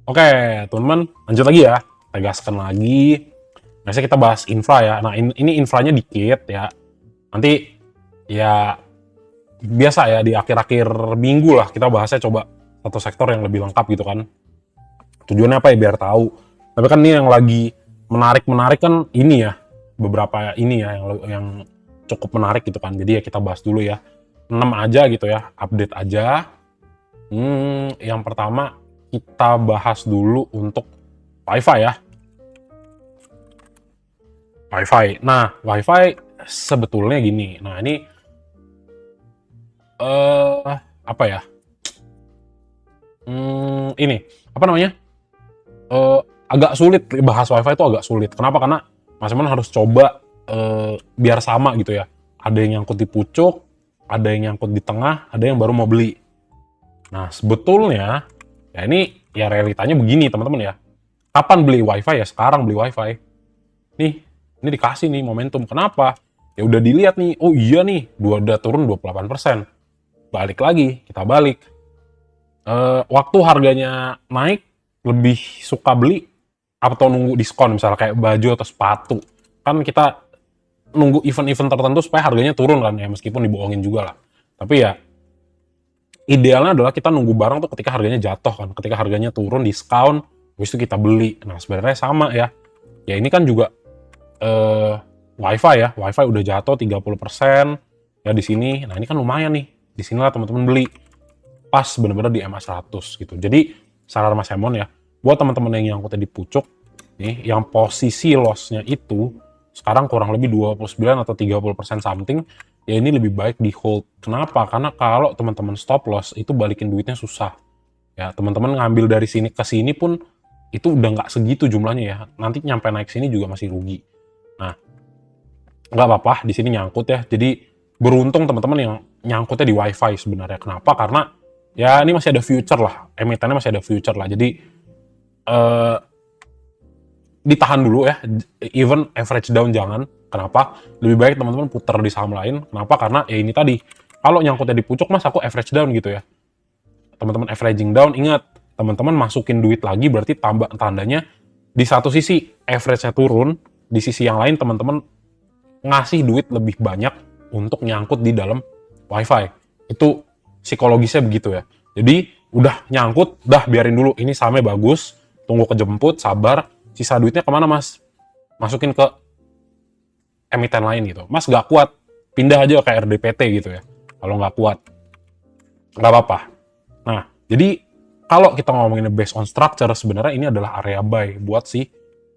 Oke, teman-teman, lanjut lagi ya. Kita gaskan lagi. Biasanya kita bahas infra ya. Nah, ini infranya dikit ya. Nanti ya biasa ya di akhir-akhir minggu lah kita bahasnya coba satu sektor yang lebih lengkap gitu kan. Tujuannya apa ya biar tahu. Tapi kan ini yang lagi menarik kan ini ya. Beberapa ini ya yang cukup menarik gitu kan. Jadi ya kita bahas dulu ya. 6 aja gitu ya, update aja. Yang pertama kita bahas dulu untuk WiFi ya. WiFi. Nah, WiFi sebetulnya gini. Nah, ini apa ya? Ini apa namanya? Agak sulit bahas WiFi itu agak sulit. Kenapa? Karena Mas Eman harus coba biar sama gitu ya. Ada yang nyangkut di pucuk, ada yang nyangkut di tengah, ada yang baru mau beli. Nah, sebetulnya ya ini ya realitanya begini teman-teman ya. Kapan beli WiFi ya? Sekarang beli WiFi. Nih, ini dikasih nih momentum. Kenapa? Ya udah dilihat nih, oh iya nih, udah turun 28%. Balik lagi, kita balik. Waktu harganya naik, lebih suka beli atau nunggu diskon, misalnya kayak baju atau sepatu. Kan kita nunggu event-event tertentu supaya harganya turun kan ya, meskipun dibohongin juga lah. Tapi ya, idealnya adalah kita nunggu barang tuh ketika harganya jatuh kan, ketika harganya turun, diskon, habis itu kita beli. Nah, sebenarnya sama ya. Ya ini kan juga WiFi ya, WiFi udah jatuh 30% ya di sini. Nah, ini kan lumayan nih. Di sinilah teman-teman beli. Pas bener-bener di MA100 gitu. Jadi, saran Mas Emon ya, buat teman-teman yang nyangkutnya di pucuk, nih, yang posisi loss-nya itu sekarang kurang lebih 29 atau 30% something, ya ini lebih baik di hold. Kenapa? Karena kalau teman-teman stop loss, itu balikin duitnya susah. Ya, teman-teman ngambil dari sini ke sini pun, itu udah nggak segitu jumlahnya ya. Nanti nyampe naik sini juga masih rugi. Nah, nggak apa-apa di sini nyangkut ya. Jadi beruntung teman-teman yang nyangkutnya di WiFi sebenarnya. Kenapa? Karena ya ini masih ada future lah, emitennya masih ada future lah. Jadi ditahan dulu ya, even average down jangan. Kenapa? Lebih baik teman-teman putar di saham lain. Kenapa? Karena ya ini tadi, kalau nyangkutnya di pucuk mas aku average down gitu ya. Teman-teman averaging down, ingat teman-teman masukin duit lagi berarti tambah tandanya di satu sisi average-nya turun, di sisi yang lain teman-teman ngasih duit lebih banyak untuk nyangkut di dalam WiFi. Itu psikologisnya begitu ya. Jadi udah nyangkut, dah biarin dulu. Ini sahamnya bagus, tunggu kejemput, sabar. Sisa duitnya kemana mas? Masukin ke emiten lain gitu. Mas nggak kuat, pindah aja ke RDPT gitu ya. Kalau nggak kuat, nggak apa-apa. Nah, jadi kalau kita ngomongin based on structure, sebenarnya ini adalah area buy buat si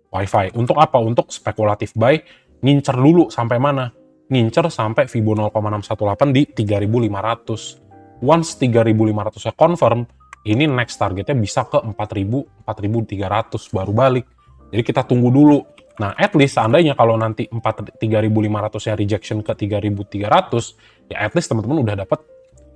WiFi. Untuk apa? Untuk spekulatif buy, ngincer dulu sampai mana? Ngincer sampai Fibo 0,618 di 3.500. Once 3.500-nya confirm, ini next targetnya bisa ke 4.000, 4.300 baru balik. Jadi kita tunggu dulu. Nah, at least seandainya kalau nanti 3.500-nya rejection ke 3.300, ya at least teman-teman udah dapat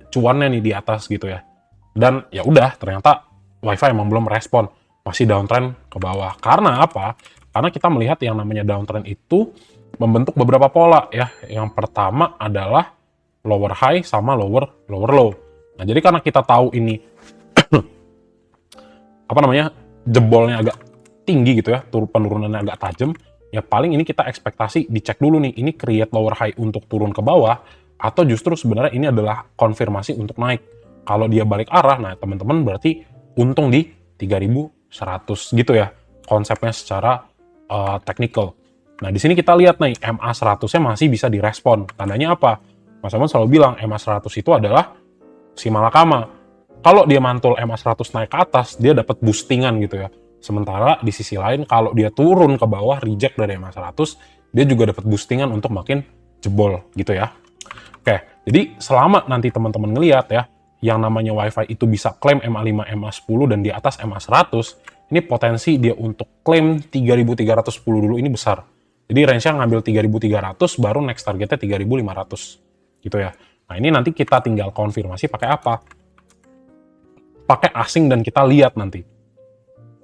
cuannya nih di atas gitu ya. Dan ya udah, ternyata WiFi emang belum respon, masih downtrend ke bawah. Karena apa? Karena kita melihat yang namanya downtrend itu membentuk beberapa pola ya. Yang pertama adalah lower high sama lower low. Nah, jadi karena kita tahu ini apa namanya? Jebolnya agak tinggi gitu ya, penurunannya agak tajam, ya paling ini kita ekspektasi dicek dulu nih, ini create lower high untuk turun ke bawah atau justru sebenarnya ini adalah konfirmasi untuk naik. Kalau dia balik arah, nah teman-teman berarti untung di 3.100 gitu ya, konsepnya secara technical. Nah, di sini kita lihat nih, MA100-nya masih bisa direspon. Tandanya apa? Mas Amon selalu bilang, MA100 itu adalah si malakama. Kalau dia mantul MA100 naik ke atas, dia dapat boostingan gitu ya. Sementara di sisi lain, kalau dia turun ke bawah, reject dari MA100, dia juga dapat boostingan untuk makin jebol gitu ya. Oke, jadi selama nanti teman-teman ngelihat ya, yang namanya WiFi itu bisa klaim MA5, MA10, dan di atas MA100, ini potensi dia untuk klaim 3.310 dulu ini besar. Jadi range-nya ngambil 3.300, baru next targetnya 3.500. Gitu ya. Nah, ini nanti kita tinggal konfirmasi pakai apa? Pakai asing dan kita lihat nanti.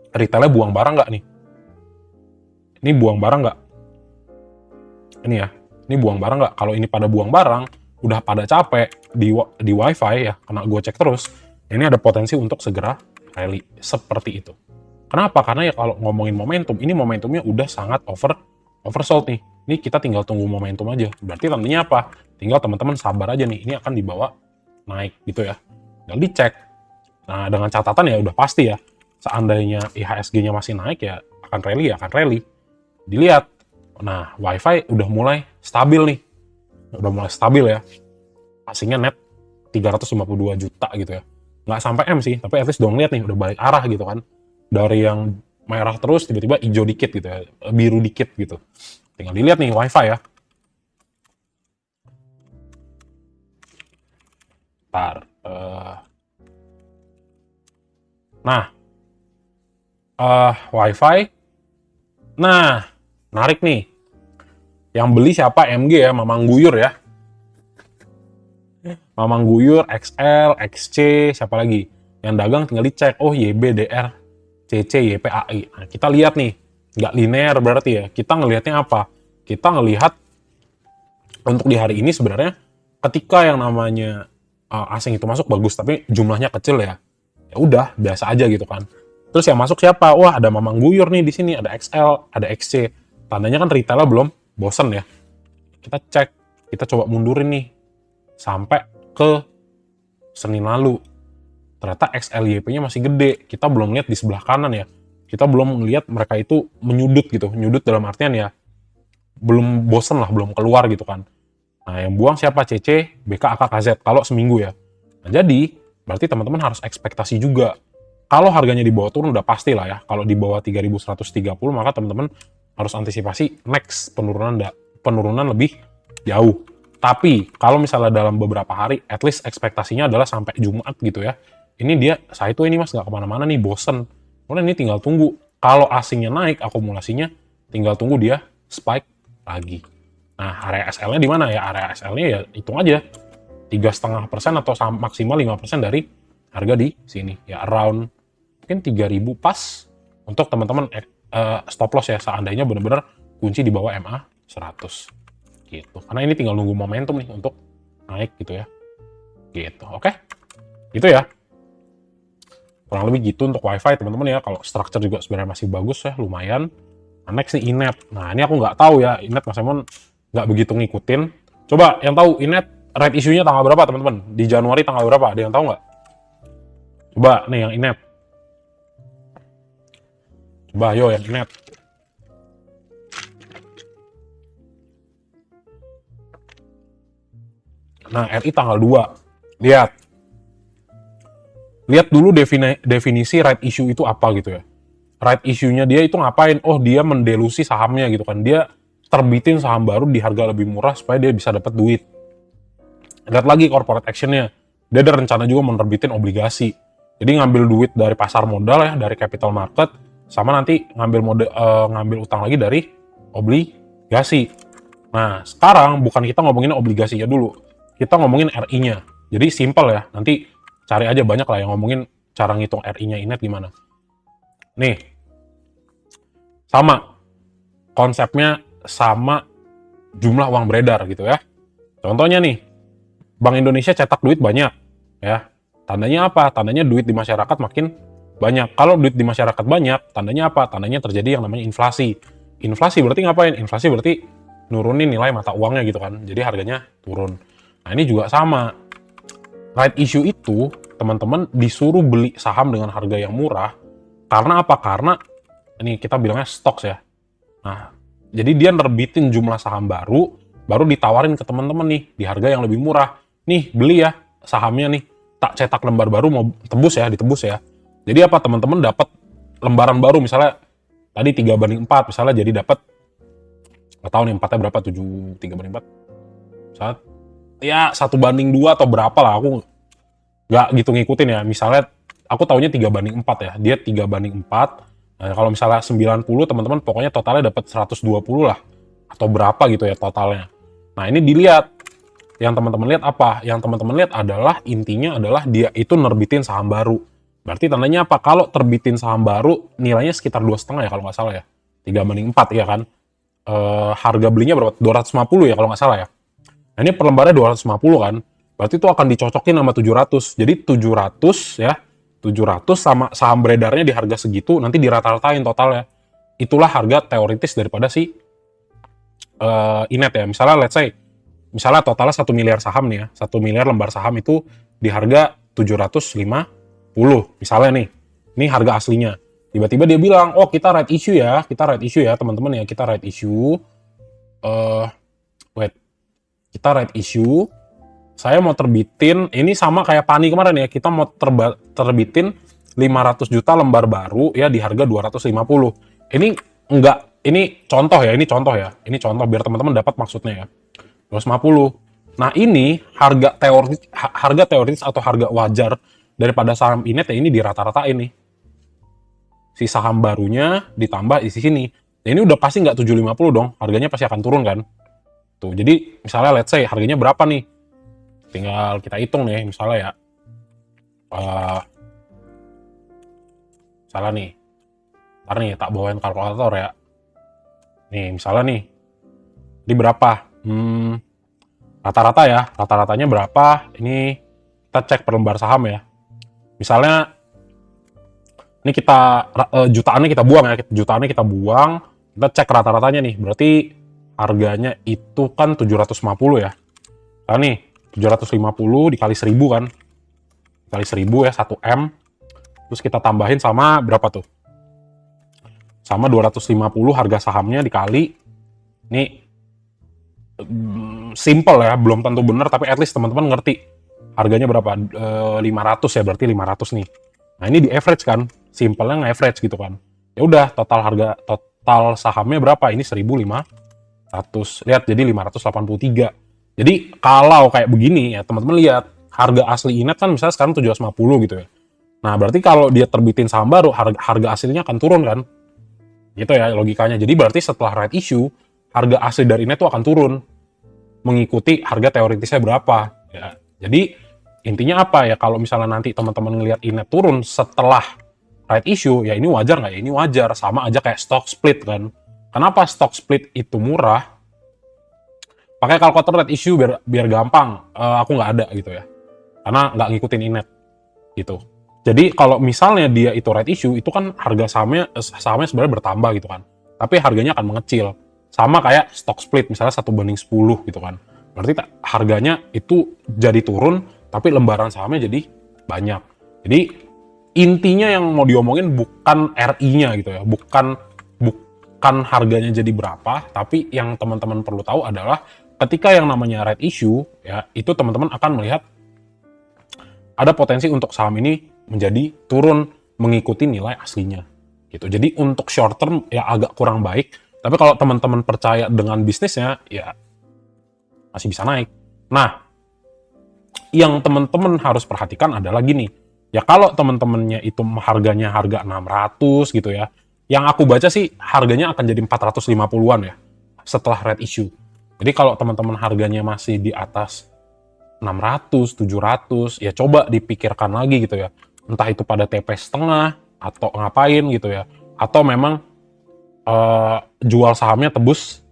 Retailnya buang barang nggak nih? Ini buang barang nggak? Ini ya, ini buang barang nggak? Kalau ini pada buang barang, udah pada capek di WiFi ya, karena gue cek terus, ini ada potensi untuk segera rally seperti itu. Kenapa? Karena ya kalau ngomongin momentum, ini momentumnya udah sangat oversold nih. Ini kita tinggal tunggu momentum aja. Berarti tandanya apa? Tinggal teman-teman sabar aja nih. Ini akan dibawa naik gitu ya. Tinggal dicek. Nah, dengan catatan ya udah pasti ya. Seandainya IHSG-nya masih naik ya akan rally ya akan rally. Dilihat. Nah, WiFi udah mulai stabil nih. Udah mulai stabil ya. Asingnya net 352 juta gitu ya. Nggak sampai M sih, tapi at least udah ngeliat nih, udah balik arah gitu kan. Dari yang merah terus, tiba-tiba hijau dikit gitu ya, biru dikit gitu. Tinggal dilihat nih, WiFi ya. Ntar. Nah, WiFi. Nah, menarik nih. Yang beli siapa? MG ya, Mamang Guyur ya. Mamang Guyur, XL, XC, siapa lagi? Yang dagang tinggal dicek. Oh, YB, DR, CC, YPAI. Nah, kita lihat nih. Nggak linear berarti ya. Kita ngelihatnya apa? Kita ngelihat untuk di hari ini sebenarnya ketika yang namanya asing itu masuk bagus, tapi jumlahnya kecil ya. Ya udah, biasa aja gitu kan. Terus yang masuk siapa? Wah, ada Mamang Guyur nih di sini, ada XL, ada XC. Tandanya kan retailnya belum bosen ya. Kita cek, kita coba mundurin nih sampai ke Senin lalu. Ternyata XLYP-nya masih gede. Kita belum lihat di sebelah kanan ya. Kita belum melihat mereka itu menyudut gitu. Menyudut dalam artian ya belum bosen lah, belum keluar gitu kan. Nah, yang buang siapa? CC, BK, AK, KZ. Kalau seminggu ya. Nah, jadi berarti teman-teman harus ekspektasi juga. Kalau harganya di bawah turun udah pasti lah ya. Kalau di bawah 3.130 maka teman-teman harus antisipasi next penurunan lebih jauh. Tapi kalau misalnya dalam beberapa hari, at least ekspektasinya adalah sampai Jumat gitu ya. Ini dia, saya itu ini mas nggak kemana-mana nih, bosen. Kemudian ini tinggal tunggu. Kalau asingnya naik, akumulasinya tinggal tunggu dia spike lagi. Nah, area SL-nya di mana ya? Area SL-nya ya hitung aja. 3,5% atau maksimal 5% dari harga di sini. Ya around mungkin 3.000 pas untuk teman-teman stop loss ya, seandainya benar-benar kunci di bawah MA 100 gitu. Karena ini tinggal nunggu momentum nih untuk naik gitu ya. Gitu. Oke. Gitu ya. Kurang lebih gitu untuk WiFi teman-teman ya. Kalau structure juga sebenarnya masih bagus ya, lumayan. Nah, next nih Inet. Nah, ini aku nggak tahu ya, Inet Mas Emon nggak begitu ngikutin. Coba yang tahu Inet right issue-nya tanggal berapa teman-teman? Di Januari tanggal berapa? Ada yang tahu nggak? Coba nih yang Inet. Coba yo yang Inet. Nah, RI tanggal 2. Lihat. Lihat dulu definisi right issue itu apa gitu ya. Right issue-nya dia itu ngapain? Oh, dia mendelusi sahamnya gitu kan. Dia terbitin saham baru di harga lebih murah supaya dia bisa dapat duit. Lihat lagi corporate action-nya. Dia ada rencana juga menerbitin obligasi. Jadi ngambil duit dari pasar modal ya, dari capital market, sama nanti ngambil utang lagi dari obligasi. Nah, sekarang bukan kita ngomongin obligasinya dulu. Kita ngomongin RI-nya. Jadi simple ya. Nanti cari aja banyak lah yang ngomongin cara ngitung RI-nya Inet gimana. Nih, sama. Konsepnya sama jumlah uang beredar gitu ya. Contohnya nih, Bank Indonesia cetak duit banyak ya. Tandanya apa? Tandanya duit di masyarakat makin banyak. Kalau duit di masyarakat banyak, tandanya apa? Tandanya terjadi yang namanya inflasi. Inflasi berarti ngapain? Inflasi berarti nurunin nilai mata uangnya gitu kan. Jadi harganya turun. Nah, ini juga sama. Right issue itu, teman-teman disuruh beli saham dengan harga yang murah. Karena apa? Karena ini kita bilangnya stocks ya. Nah, jadi dia nerbitin jumlah saham baru ditawarin ke teman-teman nih di harga yang lebih murah. Nih, beli ya sahamnya nih. Tak cetak lembar baru mau ditebus ya. Jadi apa? Teman-teman dapat lembaran baru misalnya tadi 3/4 misalnya, jadi dapat nggak tahu nih 4-nya berapa, 3/4. Saat ya 1/2 atau berapa lah, aku nggak gitu ngikutin ya. Misalnya aku taunya 3/4 ya. Dia 3/4. Nah, kalau misalnya 90 teman-teman pokoknya totalnya dapat 120 lah atau berapa gitu ya totalnya. Nah, ini dilihat. Yang teman-teman lihat apa? Yang teman-teman lihat adalah intinya adalah dia itu nerbitin saham baru. Berarti tandanya apa? Kalau terbitin saham baru nilainya sekitar 2,5 ya kalau nggak salah ya. 3/4 ya kan. Harga belinya berapa? 250 ya kalau nggak salah ya. Nah, ini per lembarnya 250 kan. Berarti itu akan dicocokin sama 700. Jadi 700 ya 700 sama saham beredarnya di harga segitu, nanti dirata-ratain totalnya. Itulah harga teoritis daripada si Inet ya. Misalnya let's say, misalnya totalnya 1 miliar saham nih ya, 1 miliar lembar saham itu di harga 750 misalnya nih. Ini harga aslinya. Tiba-tiba dia bilang, oh kita right issue ya teman-teman ya, kita right issue. Kita right issue. Saya mau terbitin, ini sama kayak Pani kemarin ya, kita mau terbitin 500 juta lembar baru ya di harga 250. Ini enggak, ini contoh biar teman-teman dapat maksudnya ya. 250. Nah, ini harga teoritis atau harga wajar daripada saham Inet ya, ini dirata-ratain nih. Si saham barunya ditambah isi sini. Ya, ini udah pasti nggak 750 dong, harganya pasti akan turun kan. Tuh, jadi misalnya let's say harganya berapa nih? Tinggal kita hitung nih, misalnya ya. Misalnya nih. Ntar nih, tak bawain kalkulator ya. Nih, misalnya nih. Ini berapa? Rata-rata ya. Rata-ratanya berapa? Ini kita cek per lembar saham ya. Misalnya, ini kita, jutaannya kita buang ya. Jutaannya kita buang. Kita cek rata-ratanya nih. Berarti harganya itu kan 750 ya. Nah nih, 750 dikali 1000 kan. Dikali 1000 ya, 1 M. Terus kita tambahin sama berapa tuh? Sama 250 harga sahamnya dikali. Ini simple ya, belum tentu benar, tapi at least teman-teman ngerti. Harganya berapa? 500 ya, berarti 500 nih. Nah ini di average kan. Simpelnya nge-average gitu kan. Ya udah, total sahamnya berapa? Ini 1500. Lihat, jadi 583. Jadi kalau kayak begini ya teman-teman lihat, harga asli Inet kan misalnya sekarang 750 gitu ya. Nah berarti kalau dia terbitin saham baru, harga aslinya akan turun kan. Gitu ya logikanya. Jadi berarti setelah right issue, harga asli dari Inet itu akan turun. Mengikuti harga teoritisnya berapa. Ya. Jadi intinya apa ya, kalau misalnya nanti teman-teman ngelihat Inet turun setelah right issue, ya ini wajar nggak ya? Ini wajar. Sama aja kayak stock split kan. Kenapa stock split itu murah? Pakai kalkulator right issue biar gampang. Aku nggak ada gitu ya, karena nggak ngikutin Inet gitu. Jadi kalau misalnya dia itu right issue, itu kan harga sahamnya sebenarnya bertambah gitu kan, tapi harganya akan mengecil. Sama kayak stock split misalnya 1:10 gitu kan, berarti harganya itu jadi turun, tapi lembaran sahamnya jadi banyak. Jadi intinya yang mau diomongin bukan RI-nya gitu ya, bukan harganya jadi berapa, tapi yang teman-teman perlu tahu adalah ketika yang namanya right issue ya, itu teman-teman akan melihat ada potensi untuk saham ini menjadi turun mengikuti nilai aslinya gitu. Jadi untuk short term ya agak kurang baik, tapi kalau teman-teman percaya dengan bisnisnya ya masih bisa naik. Nah, yang teman-teman harus perhatikan adalah gini. Ya kalau teman-temannya itu harganya harga 600 gitu ya. Yang aku baca sih harganya akan jadi 450-an ya setelah right issue. Jadi kalau teman-teman harganya masih di atas 600, 700, ya coba dipikirkan lagi gitu ya. Entah itu pada TP setengah, atau ngapain gitu ya. Atau memang jual sahamnya tebus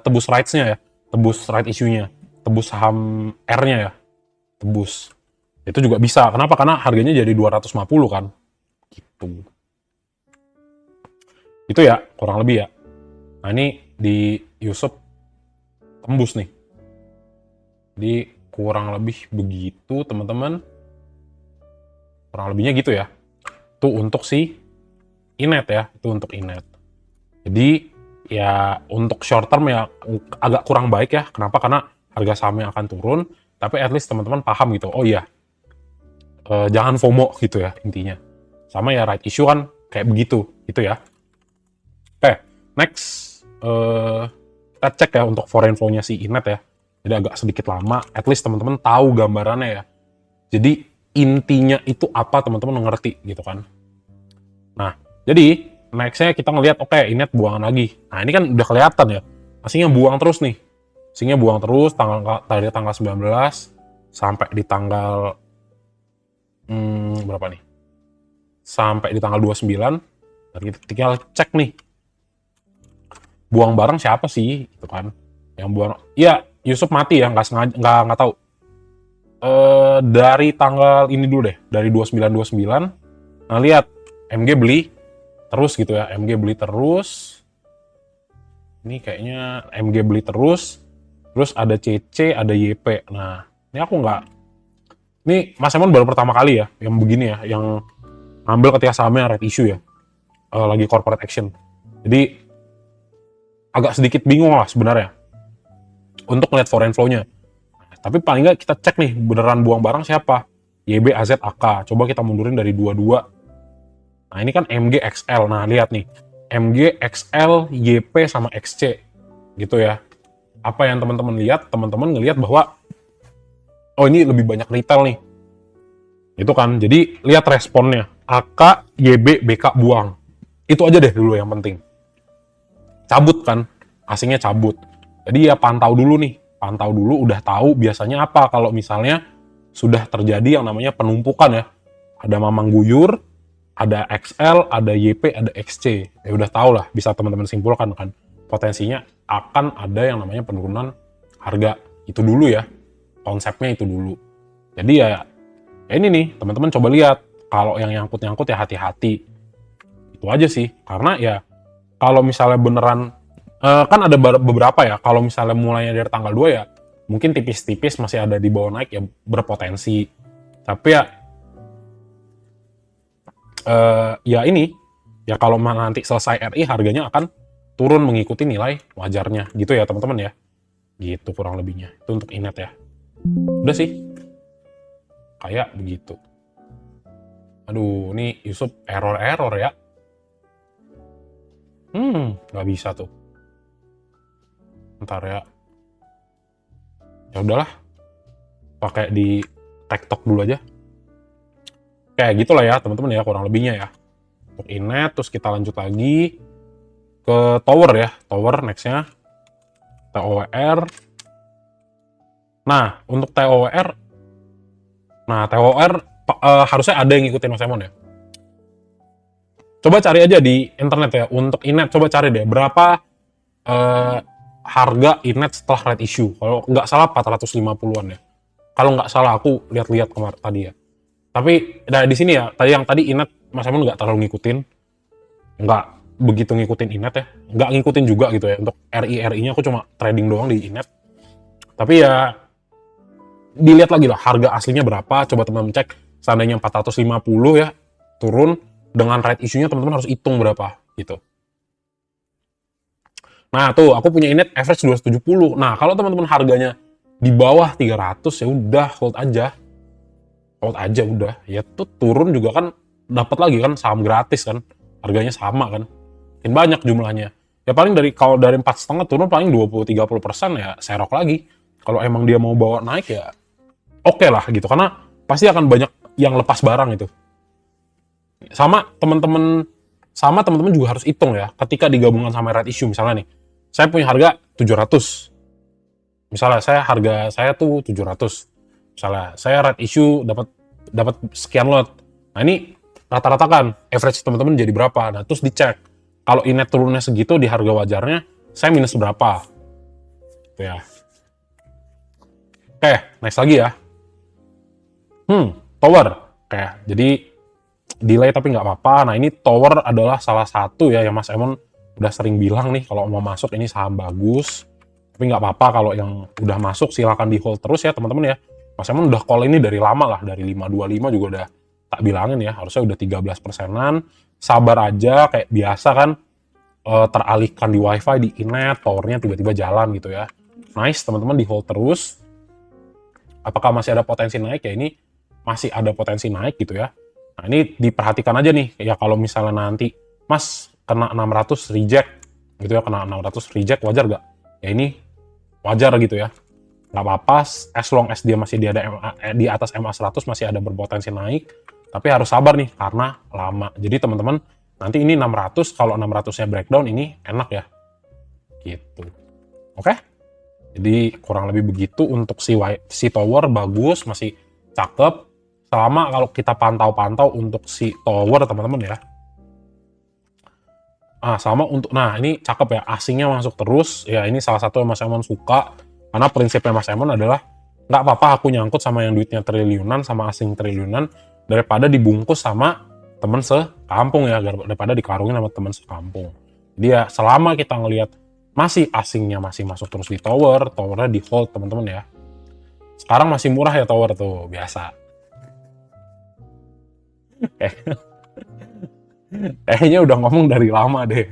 tebus rights-nya ya. Tebus right issue-nya. Tebus saham R-nya ya. Tebus. Itu juga bisa. Kenapa? Karena harganya jadi 250 kan. Gitu. Itu ya, kurang lebih ya. Nah ini di Yusuf tembus nih. Jadi kurang lebih begitu teman-teman. Kurang lebihnya gitu ya. Itu untuk si Inet ya. Itu untuk Inet. Jadi ya untuk short term ya agak kurang baik ya. Kenapa? Karena harga sahamnya akan turun. Tapi at least teman-teman paham gitu. Oh iya. Jangan FOMO gitu ya intinya. Sama ya right issue kan kayak begitu. Gitu ya. Oke. Next. Kita cek ya untuk foreign flow-nya si Inet ya. Jadi agak sedikit lama, at least teman-teman tahu gambarannya ya. Jadi intinya itu apa teman-teman ngerti gitu kan. Nah, jadi next-nya kita ngelihat oke, Inet buangan lagi. Nah, ini kan udah kelihatan ya. Aslinya buang terus nih. Aslinya buang terus dari tanggal 19 sampai di tanggal berapa nih? Sampai di tanggal 29. Dan kita tinggal cek nih. Buang barang siapa sih gitu kan? Yang buang ya Yusuf mati ya, nggak sengaja, nggak tahu. dari tanggal ini dulu deh, dari 29. Nah, lihat MG beli terus gitu ya, MG beli terus. Ini kayaknya MG beli terus ada CC, ada YP. Nah, ini aku nggak, ini Mas Emon baru pertama kali ya yang begini ya, yang ngambil ketika sahamnya red issue ya, lagi corporate action. Jadi agak sedikit bingung lah sebenarnya untuk melihat foreign flow-nya. Tapi paling nggak kita cek nih beneran buang barang siapa, YB, AZ, AK. Coba kita mundurin dari 22. Nah, ini kan MG, XL. Nah, lihat nih, MG, XL, YP, sama XC gitu ya. Apa yang teman-teman lihat? Teman-teman ngelihat bahwa oh, ini lebih banyak retail nih. Itu kan. Jadi lihat responnya. AK, YB, BK buang. Itu aja deh dulu yang penting. Cabut kan. Asingnya cabut. Jadi ya pantau dulu nih. Pantau dulu, udah tahu biasanya apa kalau misalnya sudah terjadi yang namanya penumpukan ya. Ada mamang guyur, ada XL, ada YP, ada XC. Ya udah tahu lah, bisa teman-teman simpulkan kan. Potensinya akan ada yang namanya penurunan harga. Itu dulu ya. Konsepnya itu dulu. Jadi ya ini nih, teman-teman coba lihat. Kalau yang nyangkut-nyangkut ya hati-hati. Itu aja sih. Karena ya kalau misalnya beneran, kan ada beberapa ya, kalau misalnya mulainya dari tanggal 2 ya, mungkin tipis-tipis masih ada di bawah naik ya, berpotensi. Tapi ya, ya ini, ya kalau nanti selesai RI harganya akan turun mengikuti nilai wajarnya. Gitu ya teman-teman ya. Gitu kurang lebihnya. Itu untuk Inet ya. Udah sih. Kayak begitu. Aduh, ini Yusuf error ya. Nggak bisa tuh. Ntar ya. Ya udahlah. Pakai di TikTok dulu aja. Kayak gitulah ya, teman-teman ya, kurang lebihnya ya. Untuk Inet, terus kita lanjut lagi ke Tower ya. Tower next-nya. TOWR. Nah, untuk TOWR, harusnya ada yang ngikutin Mas Emon ya. Coba cari aja di internet ya, untuk Inet coba cari deh berapa harga Inet setelah red issue. Kalau nggak salah 450-an ya. Kalau nggak salah aku lihat-lihat kemarin tadi ya. Tapi nah, di sini ya, tadi Inet Mas Emon nggak terlalu ngikutin. Nggak begitu ngikutin Inet ya. Nggak ngikutin juga gitu ya. Untuk RI-nya aku cuma trading doang di Inet. Tapi ya dilihat lagi lah harga aslinya berapa, coba teman-teman cek. Seandainya 450 ya turun, dengan red issue-nya teman-teman harus hitung berapa gitu. Nah tuh aku punya Inet average 270. Nah kalau teman-teman harganya di bawah 300 ya udah hold aja udah. Ya tuh turun juga kan dapat lagi kan saham gratis kan, harganya sama kan, makin banyak jumlahnya. Ya paling kalau dari 4,5 turun paling 20-30% ya serok lagi. Kalau emang dia mau bawa naik ya oke lah gitu, karena pasti akan banyak yang lepas barang itu. Sama teman-teman juga harus hitung ya, ketika digabungkan sama red issue. Misalnya nih, saya punya harga 700. Misalnya harga saya tuh 700. Misalnya saya red issue dapat sekian lot. Nah ini rata-rata kan average teman-teman jadi berapa? Nah terus dicek. Kalau Inet turunnya segitu di harga wajarnya, saya minus berapa? Gitu ya. Oke, next lagi ya. Tower. Oke, jadi delay tapi nggak apa-apa. Nah ini Tower adalah salah satu ya yang Mas Emon udah sering bilang nih, kalau mau masuk ini saham bagus. Tapi nggak apa-apa kalau yang udah masuk silahkan di hold terus ya teman-teman ya. Mas Emon udah call ini dari lama lah, dari 525 juga udah tak bilangin ya, harusnya udah 13%-an. Sabar aja, kayak biasa kan, teralihkan di wifi, di Inet, Towernya tiba-tiba jalan gitu ya. Nice, teman-teman di hold terus. Apakah masih ada potensi naik? Ya ini masih ada potensi naik gitu ya. Nah ini diperhatikan aja nih, ya kalau misalnya nanti Mas kena 600 reject gitu ya, kena 600 reject wajar gak? Ya ini wajar gitu ya, nggak apa-apa, as long as dia masih di atas MA 100 masih ada berpotensi naik, tapi harus sabar nih karena lama. Jadi teman-teman nanti ini 600, kalau 600-nya breakdown ini enak ya gitu. Oke? Jadi kurang lebih begitu untuk si Tower, bagus, masih cakep selama kalau kita pantau-pantau untuk si Tower teman-teman ya. Sama untuk, nah ini cakep ya, asingnya masuk terus ya. Ini salah satu yang Mas Emon suka, karena prinsipnya Mas Emon adalah nggak apa-apa aku nyangkut sama yang duitnya triliunan, sama asing triliunan, daripada dibungkus sama temen sekampung ya, daripada dikarungin sama temen sekampung. Dia selama kita ngelihat masih asingnya masih masuk terus di towernya di hold teman-teman ya. Sekarang masih murah ya tower tuh, biasa. Kayaknya udah ngomong dari lama deh.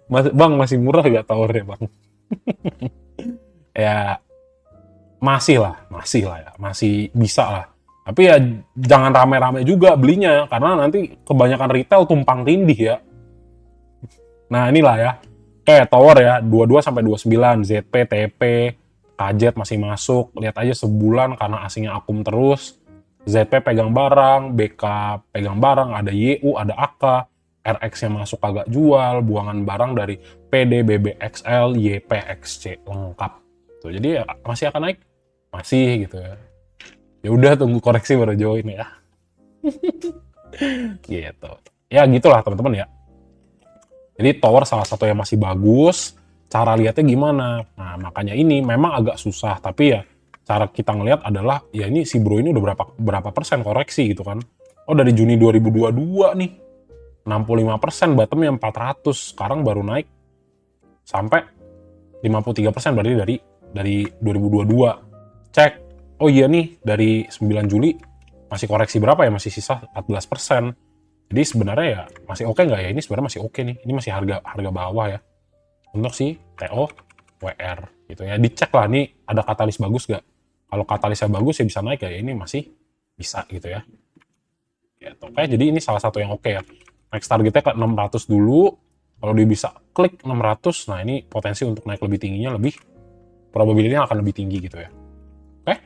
Bang, masih murah gak towernya bang? Ya masih lah ya, masih bisa lah. Tapi ya jangan rame-rame juga belinya, karena nanti kebanyakan retail tumpang tindih ya. Nah inilah ya, kayak tower ya, 22 sampai 29, ZP, TP, KZ masih masuk, lihat aja sebulan karena asingnya akum terus. ZP pegang barang, BK pegang barang, ada YU, ada AK, RX yang masuk agak jual, buangan barang dari PD, BBXL, YPXC lengkap. Tuh, jadi ya masih akan naik, masih gitu ya. Ya udah tunggu koreksi baru join ya. Gitu. Ya gitulah teman-teman ya. Jadi tower salah satu yang masih bagus. Cara lihatnya gimana? Nah makanya ini memang agak susah, tapi ya cara kita ngelihat adalah ya ini si bro ini udah berapa persen koreksi gitu kan. Oh dari Juni 2022 nih 65% bottomnya 400, sekarang baru naik sampai 53%, berarti dari 2022. Cek, oh iya nih dari 9 Juli masih koreksi berapa ya, masih sisa 14%. Jadi sebenarnya ya masih oke nggak ya, ini sebenarnya masih oke nih, ini masih harga bawah ya untuk si TO WR gitu ya. Dicek lah nih ada katalis bagus gak. Kalau katalisnya bagus ya bisa naik ya, ini masih bisa gitu ya. Gitu. Oke, jadi ini salah satu yang oke ya. Next targetnya ke 600 dulu. Kalau dia bisa klik 600, nah ini potensi untuk naik lebih tingginya, probabilitasnya akan lebih tinggi gitu ya. Oke,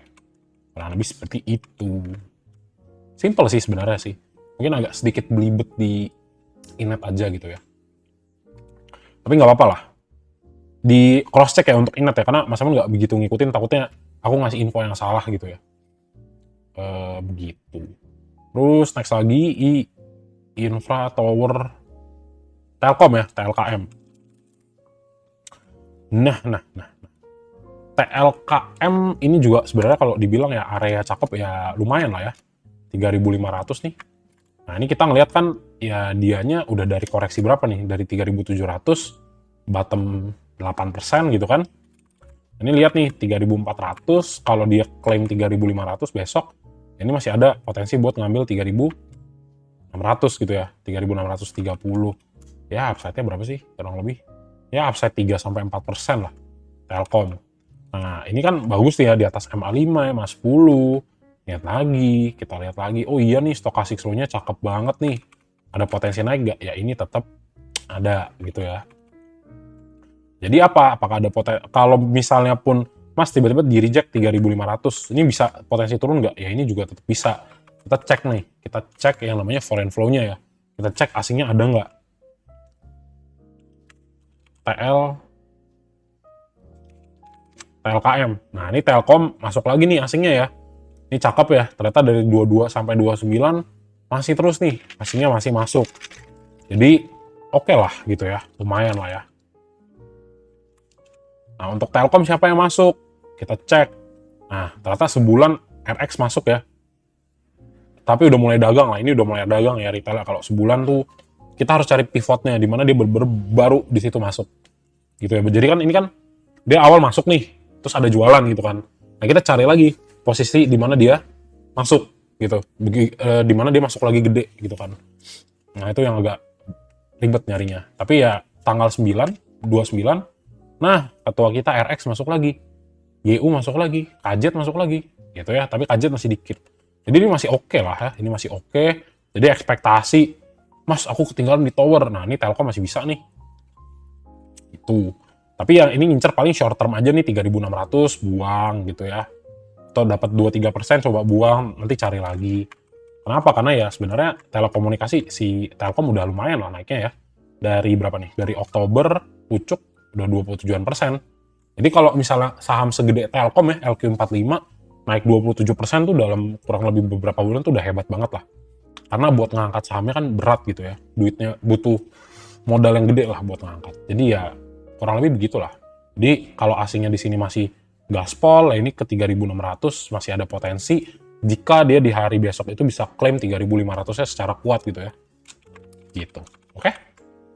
kurang lebih seperti itu. Simple sih sebenarnya sih. Mungkin agak sedikit belibet di inet aja gitu ya. Tapi nggak apa-apa lah. Di cross check ya untuk inet ya, karena Mas Amun nggak begitu ngikutin, takutnya aku ngasih info yang salah gitu ya. Begitu. Terus next lagi infra tower Telkom ya, TLKM. Nah. TLKM ini juga sebenarnya kalau dibilang ya area cakep ya lumayan lah ya. 3.500 nih. Nah ini kita ngeliat kan ya dianya udah dari koreksi berapa nih, dari 3.700 bottom 8% gitu kan. Ini lihat nih 3.400, kalau dia klaim 3.500 besok, ini masih ada potensi buat ngambil 3.600 gitu ya, 3.630. Ya upside-nya berapa sih kurang lebih? Ya upside 3-4% lah Telkom. Nah ini kan bagus nih ya, di atas MA5, MA10. Kita lihat lagi, oh iya nih stochastic slow-nya cakep banget nih, ada potensi naik gak? Ya ini tetap ada gitu ya. Jadi apakah ada potensi, kalau misalnya pun Mas tiba-tiba di reject 3.500, ini bisa potensi turun nggak? Ya ini juga tetap bisa. Kita cek nih, kita cek yang namanya foreign flow-nya ya. Kita cek asingnya ada nggak. TLKM. Nah ini Telkom masuk lagi nih asingnya ya. Ini cakep ya, ternyata dari 22 sampai 29 masih terus nih, asingnya masih masuk. Jadi oke lah gitu ya, lumayan lah ya. Nah untuk Telkom siapa yang masuk? Kita cek. Nah ternyata sebulan RX masuk ya. Tapi udah mulai dagang lah, ini udah mulai dagang ya retail. Kalau sebulan tuh kita harus cari pivotnya, di mana dia baru di situ masuk. Gitu ya. Jadi kan ini kan dia awal masuk nih, terus ada jualan gitu kan. Nah kita cari lagi posisi di mana dia masuk gitu, di mana dia masuk lagi gede gitu kan. Nah itu yang agak ribet nyarinya. Tapi ya tanggal 9, 29, nah ketua kita RX masuk lagi, YU masuk lagi, KZ masuk lagi gitu ya. Tapi KZ masih dikit. Jadi ini masih oke lah ya, ini masih oke. Jadi ekspektasi, Mas aku ketinggalan di tower. Nah ini Telkom masih bisa nih. Itu. Tapi yang ini ngincer paling short term aja nih, 3.600 buang gitu ya. Atau dapat 2-3% coba buang, nanti cari lagi. Kenapa? Karena ya sebenarnya telekomunikasi si Telkom udah lumayan lah naiknya ya. Dari berapa nih? Dari Oktober pucuk udah 27%. Jadi kalau misalnya saham segede Telkom ya, LQ45 naik 27% tuh dalam kurang lebih beberapa bulan tuh udah hebat banget lah. Karena buat ngangkat sahamnya kan berat gitu ya. Duitnya butuh modal yang gede lah buat ngangkat. Jadi ya kurang lebih begitulah. Jadi kalau asingnya di sini masih gaspol, ini ke 3.600 masih ada potensi jika dia di hari besok itu bisa klaim 3.500-nya secara kuat gitu ya. Gitu. Oke?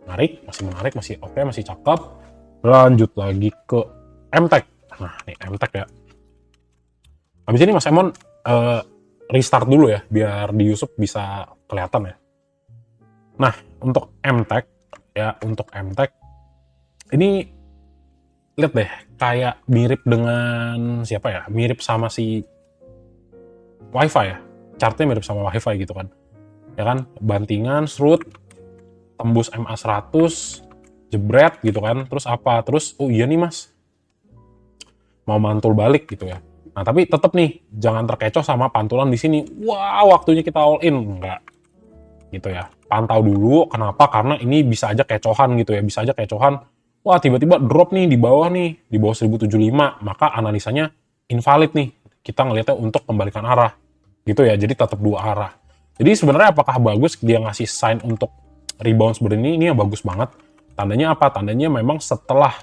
Menarik, masih oke, masih cakep. Lanjut lagi ke MTech. Nah, ini MTech ya. Habis ini Mas Emon restart dulu ya, biar di YouTube bisa kelihatan ya. Nah, untuk MTech ya, ini lihat deh, kayak mirip dengan siapa ya? Mirip sama si WiFi ya. Chartnya mirip sama WiFi gitu kan. Ya kan, bantingan, serut, tembus MA100, jebret gitu kan. Terus apa? Terus, oh iya nih Mas, mau mantul balik gitu ya. Nah, tapi tetap nih, jangan terkecoh sama pantulan di sini. Wah, waktunya kita all in. Enggak. Gitu ya. Pantau dulu, kenapa? Karena ini bisa aja kecohan gitu ya. Bisa aja kecohan. Wah, tiba-tiba drop nih, di bawah 1075. Maka analisanya invalid nih. Kita ngelihatnya untuk kembalikan arah. Gitu ya, jadi tetap dua arah. Jadi sebenarnya apakah bagus dia ngasih sign untuk rebound seperti ini yang bagus banget. Tandanya apa? Tandanya memang setelah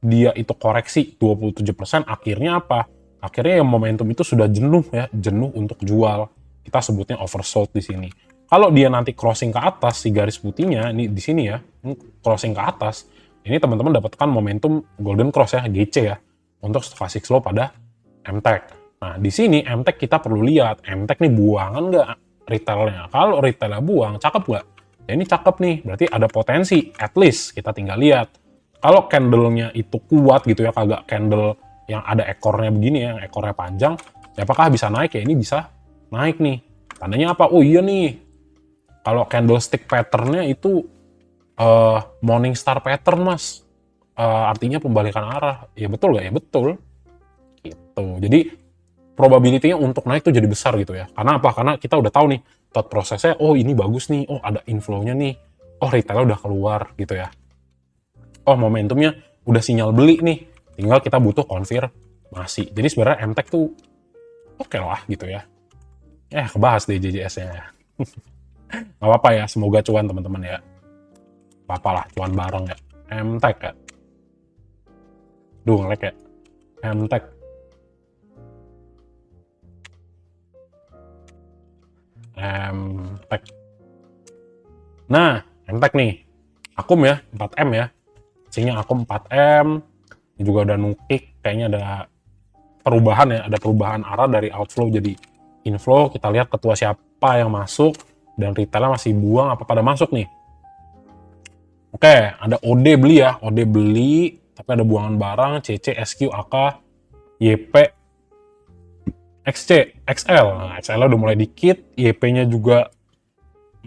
dia itu koreksi 27%, akhirnya apa? Akhirnya yang momentum itu sudah jenuh ya, jenuh untuk jual. Kita sebutnya oversold di sini. Kalau dia nanti crossing ke atas si garis putihnya ini di sini ya, ini crossing ke atas, ini teman-teman dapatkan momentum golden cross ya, GC ya, untuk stochastic slow pada MTech. Nah, di sini MTech kita perlu lihat, MTech nih buangan nggak retailnya? Kalau retailnya buang, cakep nggak? Ya ini cakep nih, berarti ada potensi, at least kita tinggal lihat. Kalau candle-nya itu kuat gitu ya, kagak candle yang ada ekornya begini ya, yang ekornya panjang, ya apakah bisa naik? Ya ini bisa naik nih. Tandanya apa? Oh iya nih, kalau candlestick pattern-nya itu morning star pattern mas. Artinya pembalikan arah. Ya betul nggak? Ya betul. Gitu. Jadi probability-nya untuk naik tuh jadi besar gitu ya. Karena apa? Karena kita udah tahu nih thought prosesnya, oh ini bagus nih, oh ada inflow-nya nih, oh retail udah keluar gitu ya. Oh momentumnya udah sinyal beli nih, tinggal kita butuh konfirmasi. Jadi sebenarnya MTech tuh oke lah gitu ya. Kebahas deh JJS-nya ya. Gak apa-apa ya, semoga cuan teman-teman ya. Apa-apa lah, cuan bareng ya. MTech ya. Duh, nge-lag ya. MTech. MTech. Nah, MTech nih. Akum ya, 4M ya. Isinya Akum 4M. Ini juga udah nukik, kayaknya ada perubahan ya, ada perubahan arah dari outflow jadi inflow. Kita lihat ketua siapa yang masuk, dan retailnya masih buang apa pada masuk nih. Oke, ada OD beli ya, OD beli, tapi ada buangan barang, CC, SQ, AK, YP, XC, XL. Nah, XL udah mulai dikit, YP-nya juga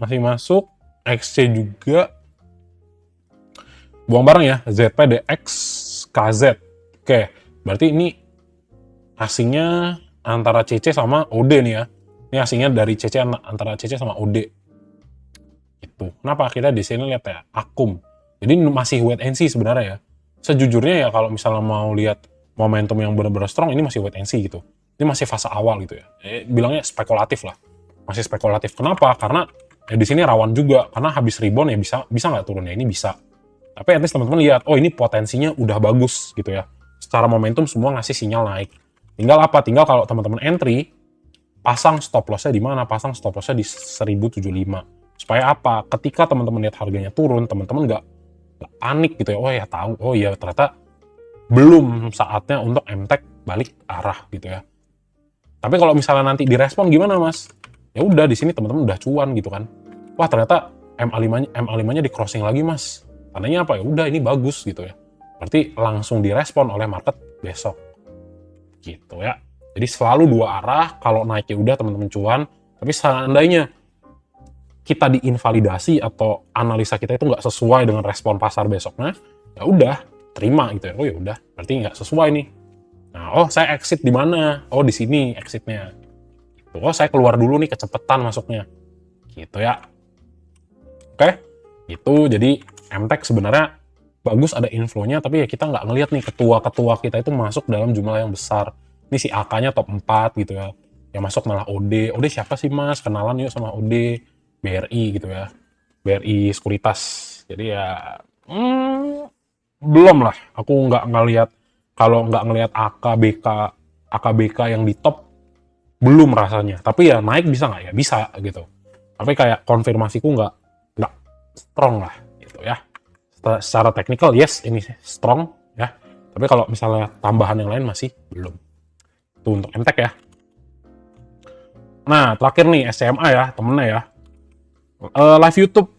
masih masuk, XC juga. Buang barang ya, ZPDX, KZ. Oke, berarti ini asingnya antara CC sama OD nih ya. Ini asingnya dari CC, antara CC sama OD. Itu. Kenapa kita di sini lihat ya, Akum. Jadi masih wait and see sebenarnya ya. Sejujurnya ya kalau misalnya mau lihat momentum yang benar-benar strong, ini masih wait and see gitu. Ini masih fase awal gitu ya. Bilangnya spekulatif lah. Masih spekulatif. Kenapa? Karena di sini rawan juga. Karena habis rebound ya bisa nggak turun ya? Ini bisa. Tapi at least teman-teman lihat, oh ini potensinya udah bagus gitu ya. Secara momentum semua ngasih sinyal naik. Tinggal apa? Tinggal kalau teman-teman entry, pasang stop loss-nya di mana? Pasang stop loss-nya di 1075. Supaya apa? Ketika teman-teman lihat harganya turun, teman-teman nggak panik gitu ya. Oh ya tahu, oh ya ternyata belum saatnya untuk MTech balik arah gitu ya. Tapi kalau misalnya nanti direspon gimana mas? Ya udah di sini teman-teman udah cuan gitu kan. Wah ternyata MA5-nya di crossing lagi mas. Tandanya apa? Ya udah ini bagus gitu ya. Berarti langsung direspon oleh market besok. Gitu ya. Jadi selalu dua arah, kalau naiknya udah teman-teman cuan, tapi seandainya kita diinvalidasi atau analisa kita itu nggak sesuai dengan respon pasar besoknya, ya udah terima gitu ya. Oh ya udah, berarti nggak sesuai nih. Nah, oh saya exit di mana? Oh di sini exitnya. Oh saya keluar dulu nih, kecepetan masuknya. Gitu ya. Oke, itu jadi MTech sebenarnya bagus ada inflow-nya, tapi ya kita nggak ngelihat nih ketua-ketua kita itu masuk dalam jumlah yang besar. Ini si AK-nya top 4 gitu ya. Yang masuk malah OD. OD siapa sih mas? Kenalan yuk sama OD. BRI gitu ya. BRI Sekuritas. Jadi ya belum lah. Aku nggak ngelihat kalau nggak ngelihat AKBK yang di top, belum rasanya. Tapi ya naik bisa nggak ya? Bisa gitu. Tapi kayak konfirmasiku nggak strong lah gitu ya. Secara teknikal yes ini strong ya. Tapi kalau misalnya tambahan yang lain masih belum. Itu untuk MTech ya. Nah, terakhir nih SMA ya, temennya ya. Live YouTube.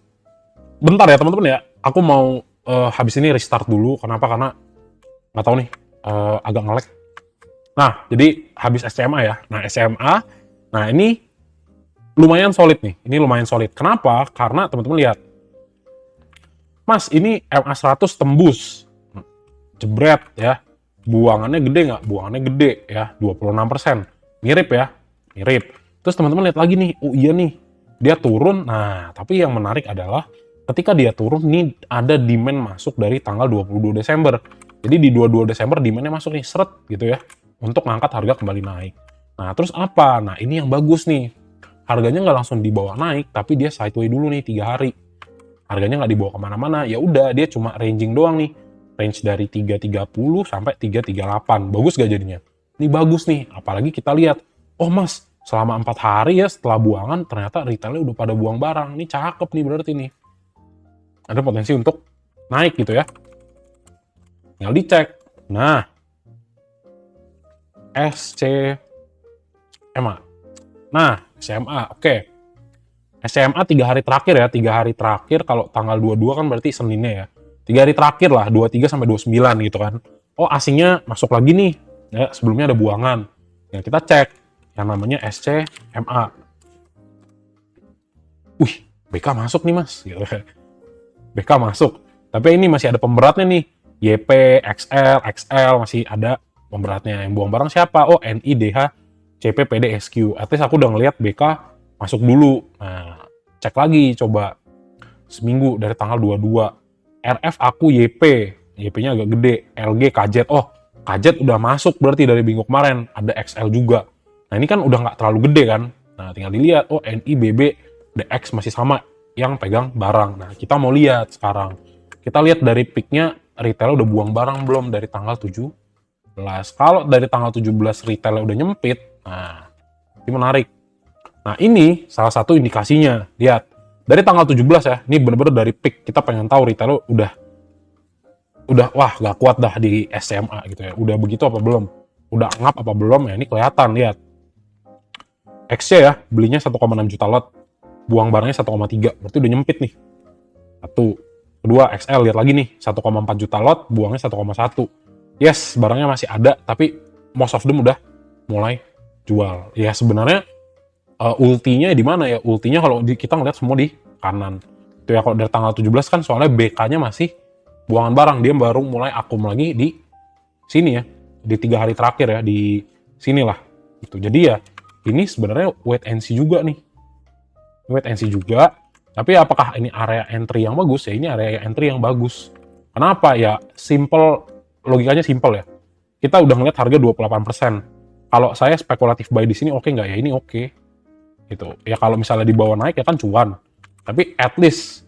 Bentar ya teman-teman ya. Aku mau habis ini restart dulu. Kenapa? Karena nggak tahu nih, agak nge-lag. Nah, jadi habis SMA ya. Nah, SMA. Nah, ini lumayan solid nih. Ini lumayan solid. Kenapa? Karena teman-teman lihat. Mas, ini MA100 tembus. Jebret ya. Buangannya gede nggak? Buangannya gede ya. 26%. Mirip ya. Mirip. Terus teman-teman lihat lagi nih. Oh iya nih. Dia turun. Nah, tapi yang menarik adalah ketika dia turun, nih ada demand masuk dari tanggal 22 Desember. Jadi di 22 Desember demand-nya masuk nih, seret gitu ya. Untuk ngangkat harga kembali naik. Nah, terus apa? Nah, ini yang bagus nih. Harganya nggak langsung dibawa naik, tapi dia sideway dulu nih 3 hari. Harganya nggak dibawa kemana-mana. Ya udah, dia cuma ranging doang nih. Range dari 330 sampai 338. Bagus gak jadinya? Ini bagus nih. Apalagi kita lihat, oh mas, selama 4 hari ya setelah buangan, ternyata retailnya udah pada buang barang. Ini cakep nih berarti nih. Ada potensi untuk naik gitu ya. Tinggal dicek. Nah, SCMA. Nah, SMA, oke. SMA 3 hari terakhir ya, 3 hari terakhir kalau tanggal 22 kan berarti Seninnya ya. 3 hari terakhir lah, 23 sampai 29 gitu kan. Oh, asingnya masuk lagi nih. Ya, sebelumnya ada buangan. Ya, kita cek yang namanya SCMA. Wih, BK masuk nih mas. Gitu. BK masuk. Tapi ini masih ada pemberatnya nih. YP, XL, XL masih ada pemberatnya. Yang buang barang siapa? Oh, NI, DH, CP, PD, SQ. At least aku udah ngeliat BK masuk dulu. Nah, cek lagi coba. Seminggu dari tanggal 22. RF aku YP. YP-nya agak gede. LG, KZ. Oh, KZ udah masuk berarti dari minggu kemarin. Ada XL juga. Nah, ini kan udah nggak terlalu gede kan. Nah, tinggal dilihat. Oh, NI, BB, DX masih sama yang pegang barang. Nah, kita mau lihat sekarang. Kita lihat dari peak-nya retail udah buang barang belum dari tanggal 17. Kalau dari tanggal 17 retail udah nyempit, nah ini menarik. Nah ini salah satu indikasinya. Lihat, dari tanggal 17 ya, ini bener-bener dari peak. Kita pengen tahu retail udah wah gak kuat dah di SMA gitu ya. Udah begitu apa belum? Udah ngap apa belum ya? Ini kelihatan, lihat. XC ya, belinya 1,6 juta lot. Buang barangnya 1,3, berarti udah nyempit nih. Satu. Kedua, XL, lihat lagi nih, 1,4 juta lot, buangnya 1,1. Yes, barangnya masih ada, tapi most of them udah mulai jual. Ya sebenarnya ultinya di mana ya? Ultinya kalau kita ngeliat semua di kanan. Itu ya kalau dari tanggal 17 kan soalnya BK-nya masih buangan barang. Dia baru mulai akum lagi di sini ya. Di 3 hari terakhir ya, di sinilah. Gitu. Jadi ya, ini sebenarnya wait and see juga nih. Wait and see juga. Tapi apakah ini area entry yang bagus? Ya ini area entry yang bagus. Kenapa? Ya simple, logikanya simple ya. Kita udah ngeliat harga 28%. Kalau saya spekulatif buy di sini oke nggak ya? Ini oke. Gitu. Ya kalau misalnya di bawah naik ya kan cuan. Tapi at least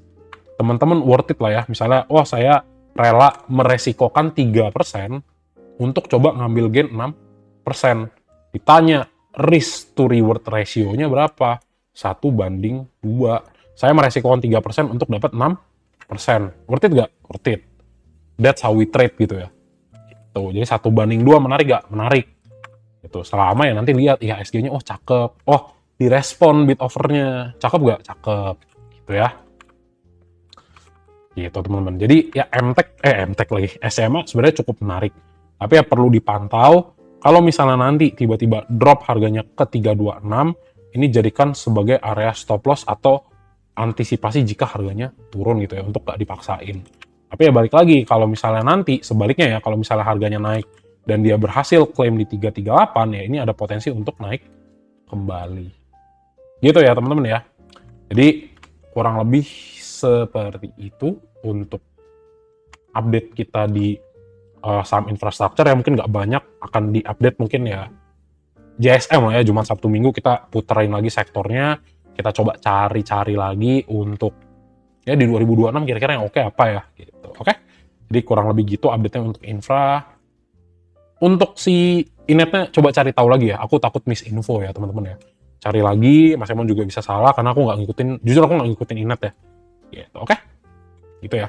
teman-teman worth it lah ya. Misalnya, oh saya rela meresikokan 3% untuk coba ngambil gain 6%. Ditanya risk to reward ratio-nya berapa? 1:2. Saya meresikokan 3% untuk dapat 6%. Worth it nggak? Worth it. That's how we trade gitu ya. Tuh, jadi 1:2 menarik nggak? Menarik. Itu selama ya nanti lihat IHSG-nya, oh cakep. Oh, direspon bid offer-nya. Cakep nggak? Cakep. Gitu ya. Gitu teman-teman. Jadi ya MTech lagi. SMA sebenarnya cukup menarik. Tapi ya perlu dipantau. Kalau misalnya nanti tiba-tiba drop harganya ke 326, ini jadikan sebagai area stop loss atau antisipasi jika harganya turun gitu ya, untuk gak dipaksain. Tapi ya balik lagi, kalau misalnya nanti sebaliknya ya, kalau misalnya harganya naik dan dia berhasil klaim di 338 ya, ini ada potensi untuk naik kembali. Gitu ya teman-teman ya. Jadi kurang lebih seperti itu untuk update kita di saham infrastruktur ya. Mungkin nggak banyak, akan diupdate mungkin ya JSM lah ya, Jumat Sabtu Minggu kita puterin lagi sektornya, kita coba cari-cari lagi untuk ya di 2026 kira-kira yang oke apa ya gitu. Oke. Jadi kurang lebih gitu update-nya untuk infra. untuk si inetnya coba cari tahu lagi ya. Aku takut misinfo ya teman-teman ya. Cari lagi, Mas Emon juga bisa salah karena aku nggak ngikutin, jujur aku nggak ngikutin inet ya. Gitu, oke? Gitu ya.